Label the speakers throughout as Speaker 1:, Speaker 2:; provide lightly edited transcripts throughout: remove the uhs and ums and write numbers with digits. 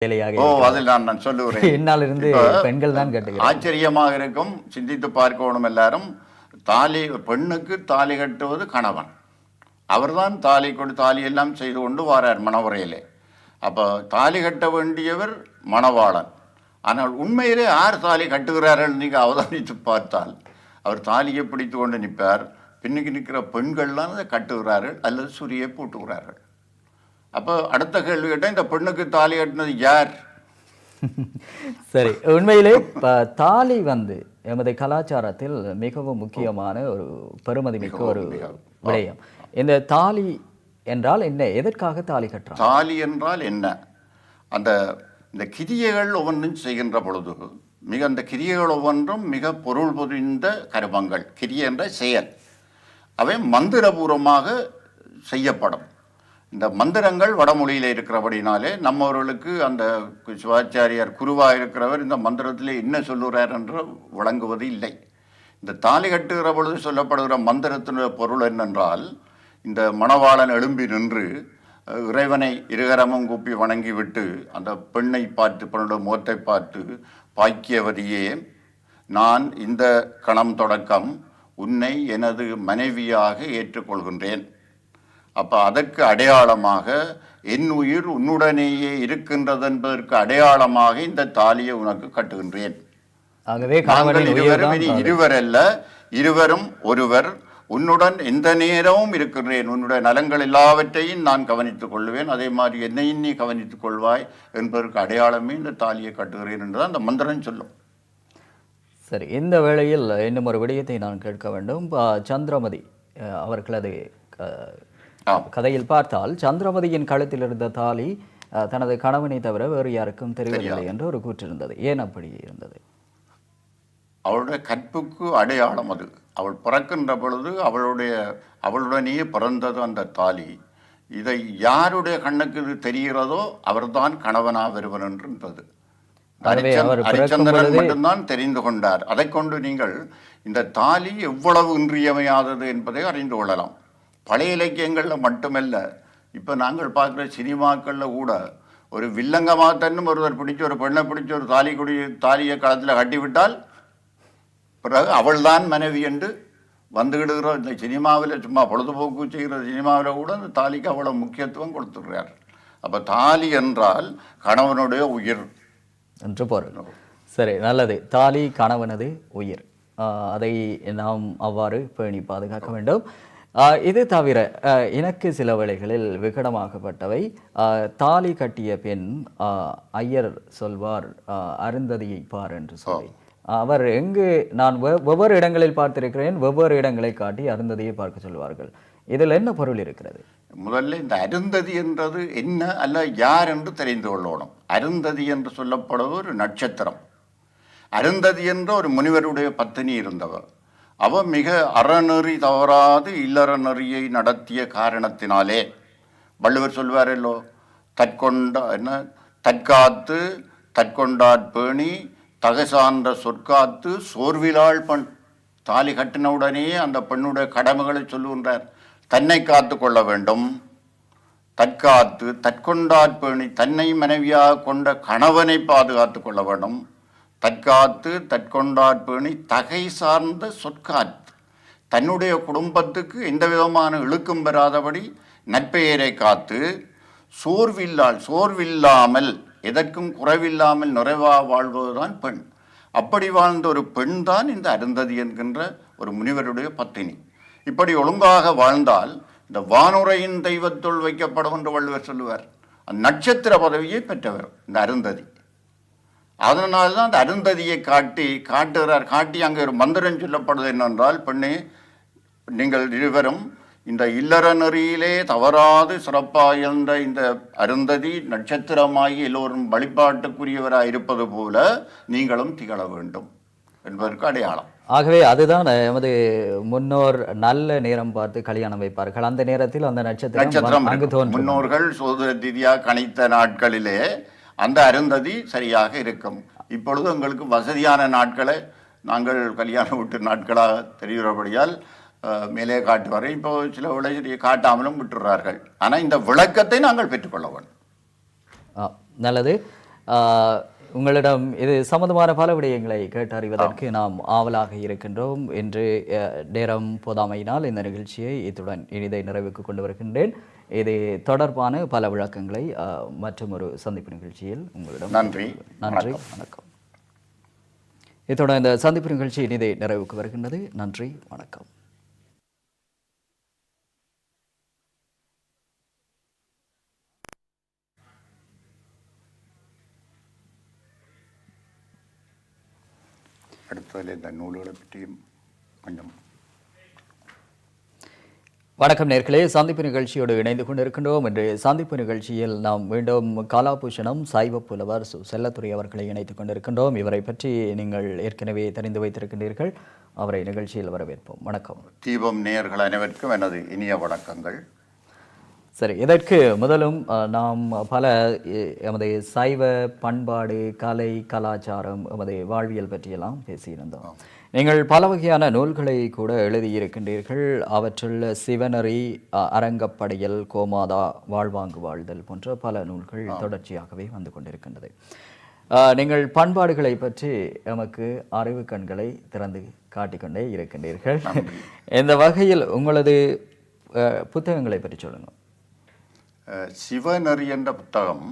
Speaker 1: வேலையாக
Speaker 2: அதில் நான் சொல்லுகிறேன்.
Speaker 1: என்னால் இருந்து பெண்கள் தான் கேட்டுக்கிறேன்.
Speaker 2: ஆச்சரியமாக இருக்கும், சிந்தித்து பார்க்கணும் எல்லாரும். பெண்ணுக்கு தாலி கட்டுவது கணவன். அவர்தான் தாலி எல்லாம் செய்து கொண்டு வாரார் மணவரையிலே. அப்போ தாலி கட்ட வேண்டியவர் மணவாளன். ஆனால் உண்மையிலே யார் தாலி கட்டுகிறார்கள் நீங்கள் அவதானித்து பார்த்தால் அவர் தாலியை பிடித்து கொண்டு நிற்பார். பின்னுக்கு நிற்கிற பெண்கள்லாம் அதை கட்டுகிறார்கள் அல்லது சுரியை பூட்டுகிறார்கள். அப்போ அடுத்த கேள்வி கேட்டால் இந்த பெண்ணுக்கு தாலி கட்டினது யார்?
Speaker 1: சரி, உண்மையிலே தாலி எமது கலாச்சாரத்தில் மிகவும் முக்கியமான ஒரு பெருமதி மிக்க ஒரு விடயம். இந்த தாலி என்றால் என்ன? எதற்காக தாலி கட்டுறோம்?
Speaker 2: தாலி என்றால் என்ன? இந்த கிரியைகள் ஒவ்வொன்றும் செய்கின்ற பொழுது அந்த கிரியைகள் ஒவ்வொன்றும் மிக பொருள் புரிந்த கர்மங்கள். கிரியை என்ற செயல் அவை மந்திரபூர்வமாக செய்யப்படும். இந்த மந்திரங்கள் வடமொழியில் இருக்கிறபடினாலே நம்மவர்களுக்கு அந்த சிவாச்சாரியார் குருவாக இருக்கிறவர் இந்த மந்திரத்திலே என்ன சொல்லுகிறார் என்று வழங்குவது இல்லை. இந்த தாலி கட்டுகிற பொழுது சொல்லப்படுகிற மந்திரத்தினுடைய பொருள் என்னென்றால், இந்த மணவாளன் எழும்பி நின்று இறைவனை இருகரமும் கூப்பி வணங்கிவிட்டு அந்த பெண்ணை பார்த்து, பெண்ணுடைய முகத்தை பார்த்து, பாக்கியவதியே, நான் இந்த கணம் தொடக்கம் உன்னை எனது மனைவியாக ஏற்றுக்கொள்கின்றேன். அப்போ அதற்கு அடையாளமாக என் உயிர் உன்னுடனேயே இருக்கின்றது என்பதற்கு அடையாளமாக இந்த தாலியை உனக்கு கட்டுகின்றேன். இருவர் அல்ல, இருவரும் ஒருவர். உன்னுடன் எந்த நேரமும் இருக்கின்றேன். உன்னுடைய நலங்கள் எல்லாவற்றையும் நான் கவனித்துக் கொள்வேன். அதே மாதிரி என்னையும் நீ கவனித்துக் கொள்வாய் என்பதற்கு அடையாளமே இந்த தாலியை கட்டுகிறேன் என்றுதான் அந்த மந்திரம் சொல்லும்.
Speaker 1: சரி, இந்த வேளையில் இன்னும் ஒரு விடயத்தை நான் கேட்க வேண்டும். சந்திரமதி அவர்களது கதையில் பார்த்தால் சந்திரமதியின் கழுத்தில் இருந்த தாலி தனது கணவனை தவிர வேறு யாருக்கும் தெரியவில்லை என்று ஒரு கூற்று இருந்தது. ஏன் அப்படி இருந்தது?
Speaker 2: அவளுடைய கற்புக்கு அடையாளம் அது. அவள் பிறக்கின்ற பொழுது அவளுடனேயே பிறந்தது அந்த தாலி. இதை யாருடைய கண்ணுக்கு இது தெரிகிறதோ அவர்தான் கணவனா வருவன் என்று இருந்தது. ஹரிச்சந்திரன் மட்டும்தான் தெரிந்து கொண்டார். அதை கொண்டு நீங்கள் இந்த தாலி எவ்வளவு இன்றியமையாதது என்பதை அறிந்து கொள்ளலாம். பழைய இலக்கியங்களில் மட்டுமல்ல, இப்போ நாங்கள் பார்க்குற சினிமாக்களில் கூட ஒரு வில்லங்கமாத்தன்னும் ஒருவர் பிடிச்சி, ஒரு பெண்ணை பிடிச்சி ஒரு தாலியை களத்தில் கட்டிவிட்டால் பிறகு அவள்தான் மனைவி என்று வந்துகிடுகிறோம். இந்த சினிமாவில் சும்மா பொழுதுபோக்கு செய்கிற சினிமாவில் கூட அந்த தாலிக்கு அவ்வளோ முக்கியத்துவம் கொடுத்துடுறார். அப்போ தாலி என்றால் கணவனுடைய உயிர்
Speaker 1: என்று பொருள். சரி, நல்லது. தாலி கணவனது உயிர், அதை நாம் அவ்வாறு பேணி பாதுகாக்க வேண்டும். இது தவிர எனக்கு சில வேளைகளில் விகடமாகப்பட்டவை, தாலி கட்டிய பெண் ஐயர் சொல்வார் அருந்ததியை பார் என்று சொல்லி. அவர் எங்கு நான் வெவ்வேறு இடங்களில் பார்த்திருக்கிறேன், வெவ்வேறு இடங்களை காட்டி அருந்ததியை பார்க்க சொல்வார்கள். இதில் என்ன பொருள் இருக்கிறது?
Speaker 2: முதல்ல இந்த அருந்ததி என்றது என்ன அல்ல யார் என்று தெரிந்து கொள்ளணும். அருந்ததி என்று சொல்லப்படுவது ஒரு நட்சத்திரம். அருந்ததி என்ற ஒரு முனிவருடைய பத்தினி இருந்தவர். அவ மிக அறநெறி தவறாது இல்லற நெறியை நடத்திய காரணத்தினாலே, வள்ளுவர் சொல்வாரல்லோ, தற்காத்து தற்கொண்டாற்பேணி தகசான்ற சொற்காத்து சோர்விலாள் பெண். தாலி கட்டினவுடனே அந்த பெண்ணுடைய கடமைகளை சொல்லுகின்றார். தன்னை காத்து கொள்ள வேண்டும், தற்காத்து தற்கொண்டாற்பேணி, தன்னை மனைவியாக கொண்ட கணவனை பாதுகாத்து கொள்ள வேண்டும். தற்காத்து தற்கொண்டாற்பேணி தகை சார்ந்த சொற்காத்து, தன்னுடைய குடும்பத்துக்கு எந்த விதமான இழுக்கும் பெறாதபடி நற்பெயரை காத்து, சோர்வில்லாமல் எதற்கும் குறைவில்லாமல் நிறைவாக வாழ்வதுதான் பெண். அப்படி வாழ்ந்த ஒரு பெண் தான் இந்த அருந்ததி என்கின்ற ஒரு முனிவருடைய பத்தினி. இப்படி ஒழுங்காக வாழ்ந்தால் இந்த வானுரையின் தெய்வத்துள் வைக்கப்படும் என்று வள்ளுவர் சொல்லுவார். அந்த நட்சத்திர பதவியை பெற்றவர் இந்த அருந்ததி. அதனால்தான் அந்த அருந்ததியை காட்டுகிறார். காட்டி அங்கே ஒரு மந்திரம் சொல்லப்படுது என்னென்றால், பெண்ணே, நீங்கள் இருவரும் இந்த இல்லற நெறியிலே தவறாது சிறப்பாயிருந்த இந்த அருந்ததி நட்சத்திரமாகி எல்லோரும் வழிபாட்டுக்குரியவராக இருப்பது போல நீங்களும் திகழ வேண்டும் என்பதற்கு அடையாளம்.
Speaker 1: ஆகவே அதுதான் எமது முன்னோர் நல்ல நேரம் பார்த்து கல்யாணம் வைப்பார்கள். அந்த நேரத்தில் அந்த நட்சத்திரம்
Speaker 2: முன்னோர்கள் சோதர திதியாக கணித்த நாட்களிலே அந்த அருந்ததி சரியாக இருக்கும். இப்பொழுது எங்களுக்கு வசதியான நாட்களை நாங்கள் கல்யாணம் விட்டு நாட்களாக தெரிகிறபடியால் மேலே காட்டுவார். இப்போ சில விளைச்சலை காட்டாமலும் விட்டுறார்கள். ஆனால் இந்த விளக்கத்தை நாங்கள் பெற்றுக்கொள்ள வேண்டும்.
Speaker 1: நல்லது. உங்களிடம் இது சம்பந்தமான பல விடயங்களை கேட்டறிவதற்கு நாம் ஆவலாக இருக்கின்றோம் என்று நேரம் போதாமையினால் இந்த நிகழ்ச்சியை இத்துடன் இனிதை நிறைவுக்கு கொண்டு வருகின்றேன். இது தொடர்பான பல விளக்கங்களை மற்றும் ஒரு சந்திப்பு நிகழ்ச்சியில் உங்களிடம்
Speaker 2: நன்றி
Speaker 1: வணக்கம். இத்துடன் இந்த சந்திப்பு நிகழ்ச்சி இனிதை நிறைவுக்கு வருகின்றது. நன்றி, வணக்கம்.
Speaker 2: அடுத்ததில் இந்த நூல்களை பற்றியும் கொஞ்சம்.
Speaker 1: வணக்கம் நேர்களே, சந்திப்பு நிகழ்ச்சியோடு இணைந்து கொண்டிருக்கின்றோம். இன்று சந்திப்பு நிகழ்ச்சியில் நாம் மீண்டும் கலாபூஷணம் சைவ புலவர் செல்லத்துறை அவர்களை இணைத்துக் கொண்டிருக்கின்றோம். இவரை பற்றி நீங்கள் ஏற்கனவே தெரிந்து வைத்திருக்கின்றீர்கள். அவரை நிகழ்ச்சியில் வரவேற்போம். வணக்கம்.
Speaker 2: தீபம் நேயர்கள் அனைவருக்கும் எனது இனிய வணக்கங்கள்.
Speaker 1: சரி, இதற்கு முதலும் நாம் பல எமது சைவ பண்பாடு, கலை, கலாச்சாரம், எமது வாழ்வியல் பற்றியெல்லாம் பேசியிருந்தோம். நீங்கள் பல வகையான நூல்களை கூட எழுதியிருக்கின்றீர்கள். அவற்றுள் சிவனறி, அரங்கப்படையல், கோமாதா, வாழ்வாங்கு வாழ்தல் போன்ற பல நூல்கள் தொடர்ச்சியாகவே வந்து கொண்டிருக்கின்றது. நீங்கள் பண்பாடுகளை பற்றி எமக்கு அறிவு கண்களை திறந்து காட்டிக்கொண்டே இருக்கின்றீர்கள். இந்த வகையில் உங்களது புத்தகங்களை பற்றி சொல்லுங்கள்.
Speaker 2: சிவநெறி என்ற புத்தகம்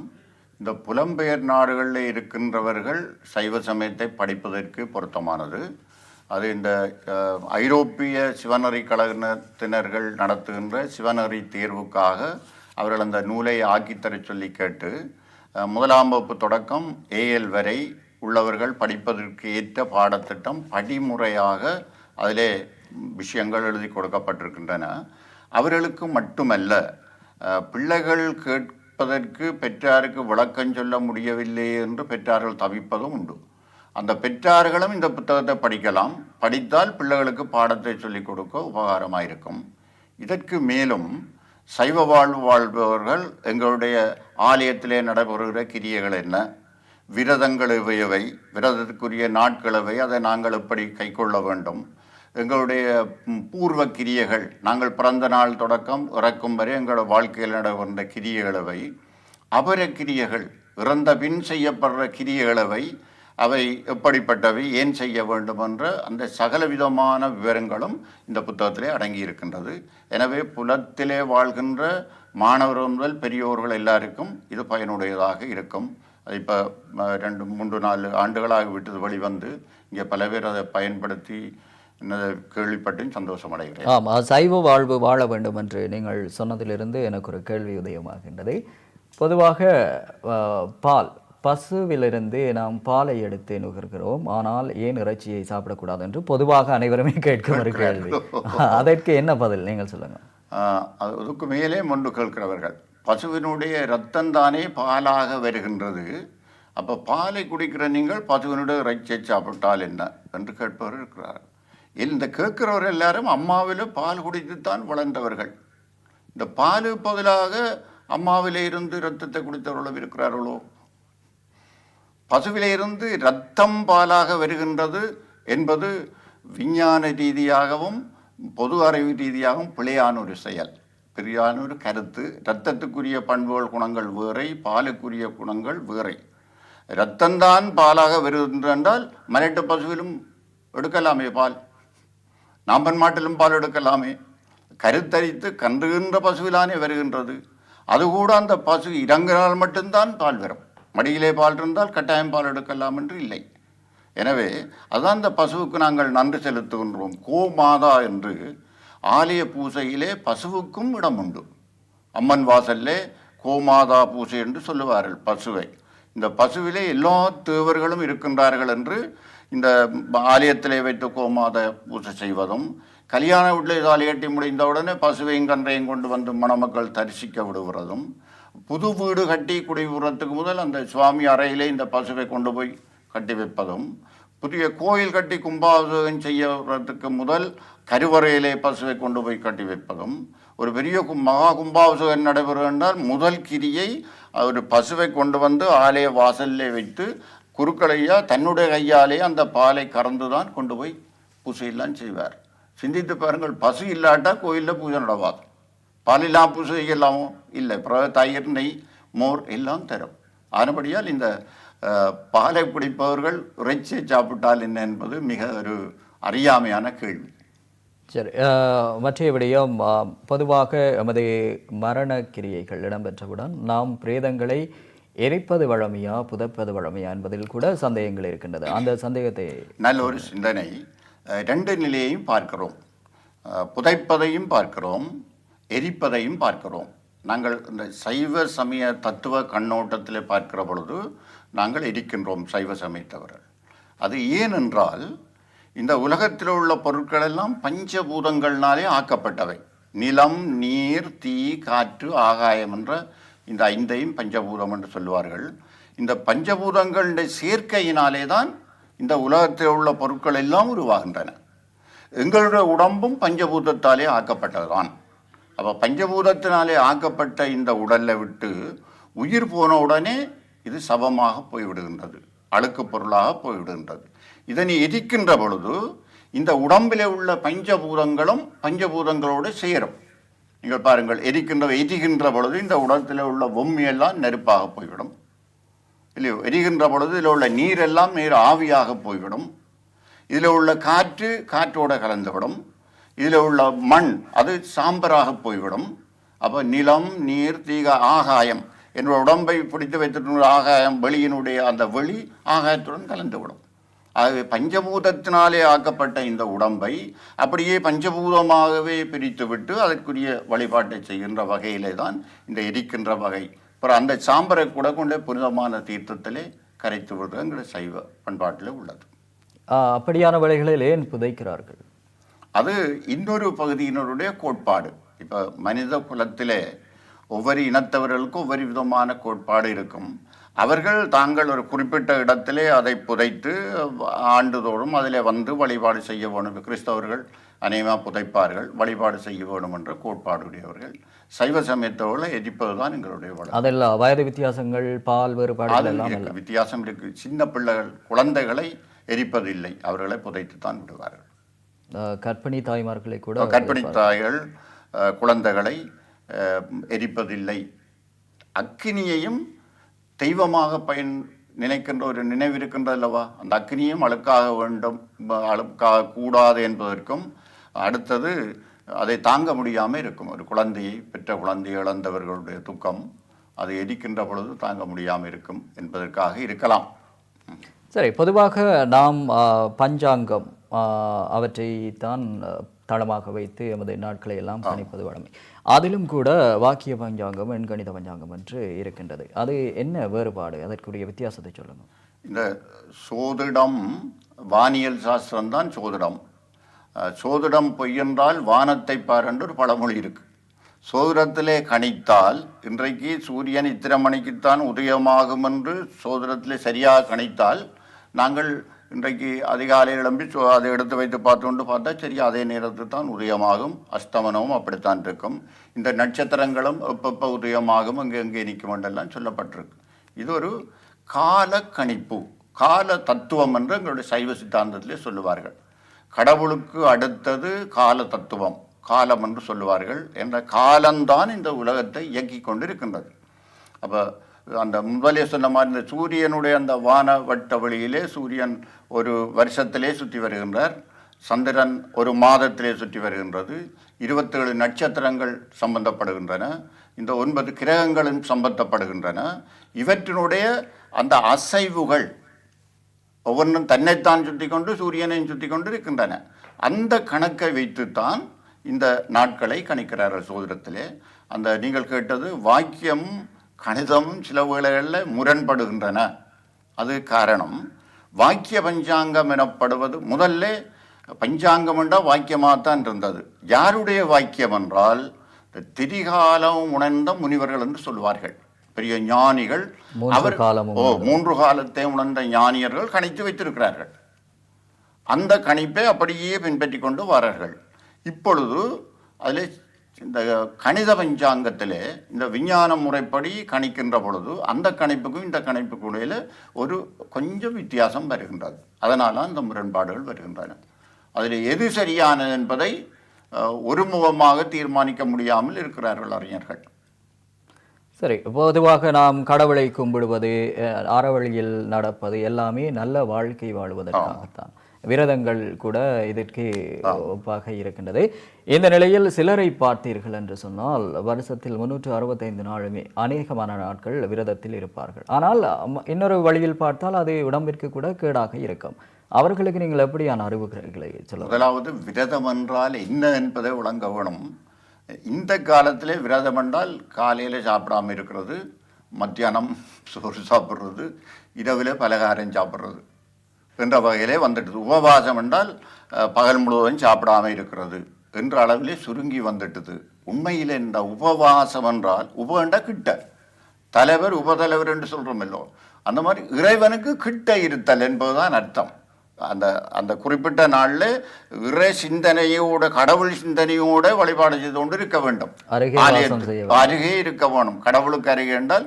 Speaker 2: இந்த புலம்பெயர் நாடுகளில் இருக்கின்றவர்கள் சைவ சமயத்தை படிப்பதற்கு பொருத்தமானது. அது இந்த ஐரோப்பிய சிவநெறி கழகத்தினர்கள் நடத்துகின்ற சிவநெறி தேர்வுக்காக அவர்கள் அந்த நூலை ஆக்கித்தர சொல்லி கேட்டு 1ஆம் வகுப்பு தொடக்கம் ஏஎல் வரை உள்ளவர்கள் படிப்பதற்கு ஏற்ற பாடத்திட்டம் படிமுறையாக அதிலே விஷயங்கள் எழுதி கொடுக்கப்பட்டிருக்கின்றன. அவர்களுக்கு மட்டுமல்ல, பிள்ளைகள் கேட்பதற்கு பெற்றாருக்கு விளக்கம் சொல்ல முடியவில்லை என்று பெற்றார்கள் தவிப்பதும் உண்டு. அந்த பெற்றார்களும் இந்த புத்தகத்தை படிக்கலாம். படித்தால் பிள்ளைகளுக்கு பாடத்தை சொல்லிக் கொடுக்க உபகாரமாயிருக்கும். இதற்கு மேலும் சைவ வாழ்வு வாழ்பவர்கள் எங்களுடைய ஆலயத்திலே நடைபெறுகிற கிரியைகள் என்ன, விரதங்கள் எவையவை, விரதத்துக்குரிய நாட்களவை, அதை நாங்கள் எப்படி கைக்கொள்ள வேண்டும், எங்களுடைய பூர்வ கிரியைகள், நாங்கள் பிறந்த நாள் தொடக்கம் இறக்கும் வரை எங்களோட வாழ்க்கையில் நடைபெறுகின்ற கிரியைகளவை, அபர கிரியைகள், இறந்த பின் செய்யப்படுற கிரியைகளவை, அவை எப்படிப்பட்டவை, ஏன் செய்ய வேண்டும் என்ற அந்த சகலவிதமான விவரங்களும் இந்த புத்தகத்திலே அடங்கி இருக்கின்றது. எனவே புலத்திலே வாழ்கின்ற மாணவர்கள் முதல் பெரியோர்கள் எல்லாருக்கும் இது பயனுடையதாக இருக்கும். அது இப்போ 2-3-4 ஆண்டுகளாக விட்டது வெளிவந்து இங்கே பல பேர் அதை பயன்படுத்தி கேள்விப்பட்டு சந்தோஷம் அடைகிறேன்.
Speaker 1: ஆமாம், சைவ வாழ்வு வாழ வேண்டும் என்று நீங்கள் சொன்னதிலிருந்து எனக்கு ஒரு கேள்வி உதயமாகின்றது. பொதுவாக பால், பசுவிலிருந்து நாம் பாலை எடுத்து நுகர்கிறோம், ஆனால் ஏன் இறைச்சியை சாப்பிடக்கூடாது என்று பொதுவாக அனைவருமே கேட்கும் ஒரு கேள்வி. அதற்கு என்ன பதில் நீங்கள் சொல்லுங்கள்.
Speaker 2: அதுக்கு மேலே முன்பு கேட்கிறவர்கள், பசுவினுடைய இரத்தம் தானே பாலாக வருகின்றது, அப்போ பாலை குடிக்கிற நீங்கள் பசுவினுடைய இறைச்சியை சாப்பிட்டால் என்ன என்று கேட்பவர் இருக்கிறார். இந்த கேட்கிறவர் எல்லாரும் அம்மாவில் பால் குடித்துத்தான் வளர்ந்தவர்கள். இந்த பால் பதிலாக அம்மாவிலே இருந்து இரத்தத்தை குடித்தவர்களும் இருக்கிறார்களோ? பசுவிலே இருந்து இரத்தம் பாலாக வருகின்றது என்பது விஞ்ஞான ரீதியாகவும் பொது அறிவு ரீதியாகவும் பிழையான ஒரு செயல், பிழையான ஒரு கருத்து. இரத்தத்துக்குரிய பண்புகள் குணங்கள் வேறை, பாலுக்குரிய குணங்கள் வேறை. இரத்தந்தான் பாலாக வருகின்றால் மலட்டு பசுவிலும் எடுக்கலாமே பால், நாம்பன் மாட்டிலும் பால் எடுக்கலாமே. கருத்தரித்து கன்றுகின்ற பசுவிலானே வருகின்றது. அதுகூட அந்த பசு இறங்கினால் மட்டும்தான் பால் வரும். மடியிலே பால் இருந்தால் கட்டாயம் பால் எடுக்கலாம் என்று இல்லை. எனவே அதான் அந்த பசுவுக்கு நாங்கள் நன்றி செலுத்துகின்றோம். கோமாதா என்று ஆலய பூசையிலே பசுவுக்கும் இடம் உண்டு. அம்மன் வாசல்லே கோமாதா பூசை என்று சொல்லுவார்கள் பசுவை. இந்த பசுவிலே எல்லா தேவர்களும் இருக்கின்றார்கள் என்று இந்த ஆலயத்திலே வைத்து கோமாதா பூசை செய்வதும், கல்யாண வீட்டில் தாலிகட்டி முடிந்தவுடனே பசுவையும் கன்றையும் கொண்டு வந்து மணமக்கள் தரிசிக்க விடுகிறதும், புது வீடு கட்டி குடிபுறத்துக்கு முதல் அந்த சுவாமி அறையிலே இந்த பசுவை கொண்டு போய் கட்டி வைப்பதும், புதிய கோயில் கட்டி கும்பாபிஷேகம் செய்யறதுக்கு முதல் கருவறையிலே பசுவை கொண்டு போய் கட்டி வைப்பதும், ஒரு பெரிய மகா கும்பாபிஷேகம் நடைபெறும் என்றால் முதல் கிரியை ஒரு பசுவை கொண்டு வந்து ஆலய வாசலிலே வைத்து குருக்களையா தன்னுடைய கையாலே அந்த பாலை கறந்துதான் கொண்டு போய் பூசையெல்லாம் செய்வார். சிந்தித்து பாருங்கள், பசு இல்லாட்டா கோயிலில் பூஜை நடவாது. பாலில்லாம் பூஜை செய்யலாமோ? இல்லை. தயிர், நெய், மோர் எல்லாம் தரும். ஆனபடியால் இந்த பாலை குடிப்பவர்கள் இறைச்சியை சாப்பிட்டால் என்ன என்பது மிக ஒரு அறியாமையான கேள்வி.
Speaker 1: சரி, மற்ற விடயம் பொதுவாக எமது மரண கிரியைகள் இடம்பெற்றவுடன் நாம் பிரேதங்களை எரிப்பது வழமையா புதைப்பது வழமையா என்பதில் கூட சந்தேகங்கள் இருக்கின்றது. அந்த சந்தேகத்தை
Speaker 2: நல்ல ஒரு சிந்தனை. ரெண்டு நிலையையும் பார்க்கிறோம், புதைப்பதையும் பார்க்கிறோம், எரிப்பதையும் பார்க்கிறோம். நாங்கள் இந்த சைவ சமய தத்துவ கண்ணோட்டத்தில் பார்க்கிற பொழுது நாங்கள் எரிக்கின்றோம் சைவ சமயத்தவர்கள். அது ஏனென்றால் இந்த உலகத்தில் உள்ள பொருட்கள் எல்லாம் பஞ்சபூதங்கள்னாலே ஆக்கப்பட்டவை. நிலம், நீர், தீ, காற்று, ஆகாயம் என்ற இந்த ஐந்தையும் பஞ்சபூதம் என்று சொல்லுவார்கள். இந்த பஞ்சபூதங்களுடைய சேர்க்கையினாலே தான் இந்த உலகத்தில் உள்ள பொருட்கள் எல்லாம் உருவாகின்றன. எங்களுடைய உடம்பும் பஞ்சபூதத்தாலே ஆக்கப்பட்டது தான். அப்போ பஞ்சபூதத்தினாலே ஆக்கப்பட்ட இந்த உடலை விட்டு உயிர் போன உடனே இது சவமாக போய்விடுகின்றது, அழுக்கு பொருளாக போய்விடுகின்றது. இதனை எரிக்கின்ற பொழுது இந்த உடம்பில் உள்ள பஞ்சபூதங்களும் பஞ்சபூதங்களோடு சேரும். நீங்கள் பாருங்கள், எரிகின்ற பொழுது இந்த உடத்தில் உள்ள பொம்மையெல்லாம் நெருப்பாக போய்விடும் இல்லையோ. எரிகின்ற பொழுது இதில் உள்ள நீரெல்லாம் நீர் ஆவியாக போய்விடும். இதில் உள்ள காற்று காற்றோடு கலந்துவிடும். இதில் உள்ள மண் அது சாம்பராக போய்விடும். அப்போ நிலம், நீர், தீக, ஆகாயம் என்னோட உடம்பை பிடித்து வைத்திருக்கிற ஆகாயம் வெளியினுடைய அந்த வெளி ஆகாயத்துடன் கலந்துவிடும். ஆகவே பஞ்சபூதத்தினாலே ஆக்கப்பட்ட இந்த உடம்பை அப்படியே பஞ்சபூதமாகவே பிரித்துவிட்டு அதற்குரிய வழிபாட்டை செய்கின்ற வகையிலே தான் இந்த எரிக்கின்ற வகை. அப்புறம் அந்த சாம்பரை கூட கொண்டே புனிதமான தீர்த்தத்திலே கரைத்து விடுறதுங்கிற சைவ பண்பாட்டில் உள்ளது.
Speaker 1: அப்படியான வழிகளில் ஏன் புதைக்கிறார்கள்?
Speaker 2: அது இன்னொரு பகுதியினருடைய கோட்பாடு. இப்போ மனித குலத்திலே ஒவ்வொரு இனத்தவர்களுக்கும் ஒவ்வொரு விதமான கோட்பாடு இருக்கும். அவர்கள் தாங்கள் ஒரு குறிப்பிட்ட இடத்திலே அதை புதைத்து ஆண்டுதோறும் அதில் வந்து வழிபாடு செய்ய வேணும். கிறிஸ்தவர்கள் அநேகமாக புதைப்பார்கள், வழிபாடு செய்ய வேணும் என்ற கோட்பாடுடையவர்கள். சைவ சமயத்தவர்களை எரிப்பது தான் எங்களுடைய வழக்கம்.
Speaker 1: அதெல்லாம் வயது வித்தியாசங்கள், பால் வேறுபாடு
Speaker 2: வித்தியாசம் இருக்கு. சின்ன பிள்ளைகள், குழந்தைகளை எரிப்பதில்லை, அவர்களை புதைத்து தான் விடுவார்கள்.
Speaker 1: கர்ப்பிணி தாய்மார்களை கூட,
Speaker 2: கர்ப்பிணி தாய்கள் குழந்தைகளை எரிப்பதில்லை. அக்கினியையும் தெய்வமாக நினைக்கின்ற ஒரு நினைவு இருக்கின்றது அல்லவா. அந்த அக்னியும் அழுக்காக வேண்டும், அழுக்காக கூடாது என்பதற்கும், அடுத்தது அதை தாங்க முடியாமல் இருக்கும். ஒரு குழந்தையை, பெற்ற குழந்தையை இழந்தவர்களுடைய துக்கம் அதை எரிக்கின்ற பொழுது தாங்க முடியாமல் இருக்கும் என்பதற்காக இருக்கலாம்.
Speaker 1: சரி, பொதுவாக நாம் பஞ்சாங்கம் அவற்றை தான் தளமாக வைத்து எமது நாட்களை எல்லாம் கணிப்பது வழமை. அதிலும் கூட வாக்கிய பஞ்சாங்கம், எண்கணித பஞ்சாங்கம் என்று இருக்கின்றது. அது என்ன வேறுபாடு? அதற்குரிய வித்தியாசத்தை சொல்லுங்கள்.
Speaker 2: இந்த சோதிடம் வானியல் சாஸ்திரம் தான் சோதிடம். சோதிடம் பொய்யென்றால் வானத்தை பார் என்று ஒரு பழமொழி இருக்கு. சோதிடத்திலே கணித்தால் இன்றைக்கு சூரியன் இத்தனை மணிக்குத்தான் உதயமாகும் என்று சோதிடத்திலே சரியாக கணித்தால் நாங்கள் இன்றைக்கு அதிகாலையில் எழும்பி அதை எடுத்து வைத்து பார்த்தா சரி அதே நேரத்தில் தான் உதயமாகும், அஸ்தமனமும் அப்படித்தான் இருக்கும். இந்த நட்சத்திரங்களும் எப்பப்போ உதயமாகும், எங்கே நிற்கும் என்றெல்லாம் சொல்லப்பட்டிருக்கு. இது ஒரு கால கணிப்பு, கால தத்துவம் என்று எங்களுடைய சைவ சித்தாந்தத்திலே சொல்லுவார்கள். கடவுளுக்கு அடுத்தது கால தத்துவம், காலம் என்று சொல்லுவார்கள். என்ற காலம்தான் இந்த உலகத்தை இயக்கி கொண்டு இருக்கின்றது. அப்போ அந்த முதலே சொன்ன மாதிரி இந்த சூரியனுடைய அந்த வான வட்ட வழியிலே சூரியன் ஒரு வருஷத்திலே சுற்றி வருகின்றார், சந்திரன் ஒரு மாதத்திலே சுற்றி வருகின்றது, 27 நட்சத்திரங்கள் சம்பந்தப்படுகின்றன, இந்த 9 கிரகங்களும் சம்பந்தப்படுகின்றன. இவற்றினுடைய அந்த அசைவுகள் ஒவ்வொன்றும் தன்னைத்தான் சுற்றி கொண்டு சூரியனையும் சுற்றி கொண்டு இருக்கின்றன. அந்த கணக்கை வைத்துத்தான் இந்த நாட்களை கணிக்கிறார்கள் சோதிடத்திலே. அந்த நீங்கள் கேட்டது வாக்கியம் கணிதம் சில வேளைகளில் முரண்படுகின்றன. அது காரணம். வாக்கிய பஞ்சாங்கம் எனப்படுவது முதல்ல பஞ்சாங்கம் என்றால் வாக்கியமாகத்தான் இருந்தது. யாருடைய வாக்கியம் என்றால் திரிகாலம் உணர்ந்த முனிவர்கள் என்று சொல்வார்கள். பெரிய ஞானிகள், அவர் 3 காலத்தை உணர்ந்த ஞானியர்கள் கணித்து வைத்திருக்கிறார்கள். அந்த கணிப்பை அப்படியே பின்பற்றி கொண்டு வரார்கள். இப்பொழுது அதில் இந்த கணித பஞ்சாங்கத்தில் இந்த விஞ்ஞான முறைப்படி கணிக்கின்ற பொழுது அந்த கணிப்புக்கும் இந்த கணிப்புக்கும் இடையில் ஒரு கொஞ்சம் வித்தியாசம் வருகின்றது. அதனால அந்த முரண்பாடுகள் வருகின்றன. அதில் எது சரியானது என்பதை ஒருமுகமாக தீர்மானிக்க முடியாமல் இருக்கிறார்கள் அறிஞர்கள்.
Speaker 1: சரி, பொதுவாக நாம் கடவுளை கும்பிடுவது, அறவழியில் நடப்பது எல்லாமே நல்ல வாழ்க்கை வாழ்வதற்காகத்தான். விரதங்கள் கூட இதற்கு ஒப்பாக இருக்கின்றது. இந்த நிலையில் சிலரை பார்த்தீர்கள் என்று சொன்னால் வருஷத்தில் 365 நாளுமே அநேகமான நாட்கள் விரதத்தில் இருப்பார்கள். ஆனால் இன்னொரு வழியில் பார்த்தால் அது உடம்பிற்கு கூட கேடாக இருக்கும். அவர்களுக்கு நீங்கள் எப்படியான அறிவுரைகளை சொல்ல?
Speaker 2: முதலாவது விரதம் என்றால் என்ன என்பதை விளங்க வேணும். இந்த காலத்திலே விரதம் என்றால் காலையில் சாப்பிடாமல் இருக்கிறது, மத்தியானம் சோறு சாப்பிட்றது, இரவில் பலகாரம் சாப்பிட்றது என்ற வகையிலே வந்துட்டது. உபவாசம் என்றால் பகல் முழுவதும் சாப்பிடாமல் இருக்கிறது என்ற அளவிலே சுருங்கி வந்துட்டது. உண்மையில் இந்த உபவாசம் என்றால் உபண்டா கிட்ட, தலைவர் உபதலைவர் என்று சொல்கிறோமல்லோ, அந்த மாதிரி இறைவனுக்கு கிட்ட இருத்தல் என்பதுதான் அர்த்தம். அந்த அந்த குறிப்பிட்ட நாளில் இறை சிந்தனையோட, கடவுள் சிந்தனையோட வழிபாடு செய்து கொண்டு இருக்க வேண்டும். அருகே இருக்க வேணும். கடவுளுக்கு அருகே என்றால்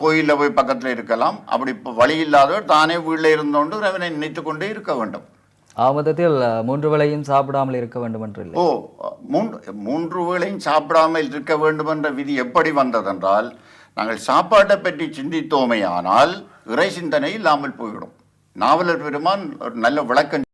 Speaker 2: கோயிலில் போய் பக்கத்தில் இருக்கலாம். அப்படி இப்போ வழி இல்லாதவர் தானே வீட்டில் இருந்தோண்டு இறைவனை நினைத்து கொண்டே இருக்க வேண்டும்.
Speaker 1: ஆமதத்தில் 3 வேளையும் சாப்பிடாமல் இருக்க வேண்டும் என்று இல்லை.
Speaker 2: 3 வேளையும் சாப்பிடாமல் இருக்க வேண்டும் என்ற விதி எப்படி வந்ததென்றால், நாங்கள் சாப்பாட்டை பற்றி சிந்தித்தோமே ஆனால் இறை சிந்தனை இல்லாமல் போய்விடும். நாவலர் பெருமான் ஒரு நல்ல விளக்கம்